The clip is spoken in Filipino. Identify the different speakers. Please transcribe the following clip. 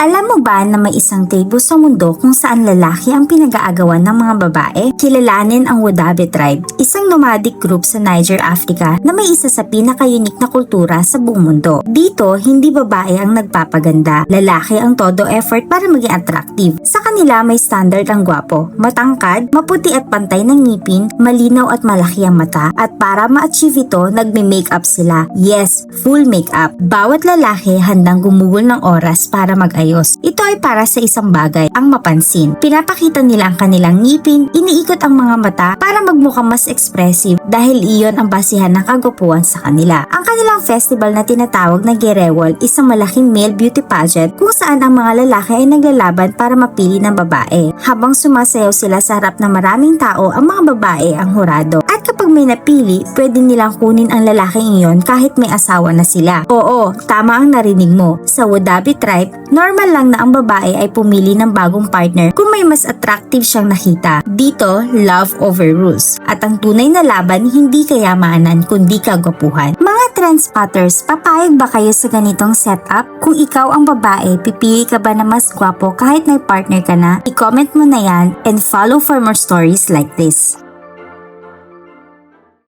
Speaker 1: Alam mo ba na may isang tribu sa mundo kung saan lalaki ang pinag-aagawan ng mga babae? Kilalanin ang Wodaabe tribe, isang nomadic group sa Niger, Africa na may isa sa pinaka-unique na kultura sa buong mundo. Dito, hindi babae ang nagpapaganda, lalaki ang todo effort para maging attractive. Sa kanila may standard ang gwapo, matangkad, maputi at pantay ng ngipin, malinaw at malaki ang mata, at para ma-achieve ito, nagme-makeup sila. Yes, full makeup. Bawat lalaki handang gumugol ng oras para mag-ayos. Ito ay para sa isang bagay, ang mapansin. Pinapakita nila ang kanilang ngipin, iniikot ang mga mata para magmukhang mas expressive dahil iyon ang basihan ng kagwapuan sa kanila. Ang kanilang festival na tinatawag na Gerewol, isang malaking male beauty pageant kung saan ang mga lalaki ay naglalaban para mapili ng babae. Habang sumasayaw sila sa harap ng maraming tao, ang mga babae ang hurado. At kapag may napili, pwede nilang kunin ang lalaking iyon kahit may asawa na sila. Oo, tama ang narinig mo. Sa Wodaabe tribe, normal lang na ang babae ay pumili ng bagong partner kung may mas attractive siyang nakita. Dito, love overrules. At ang tunay na laban hindi kayamanan kundi kagwapuhan. Mga trendspotters, papayag ba kayo sa ganitong setup? Kung ikaw ang babae, pipili ka ba na mas gwapo kahit may partner ka na? I-comment mo na yan and follow for more stories like this.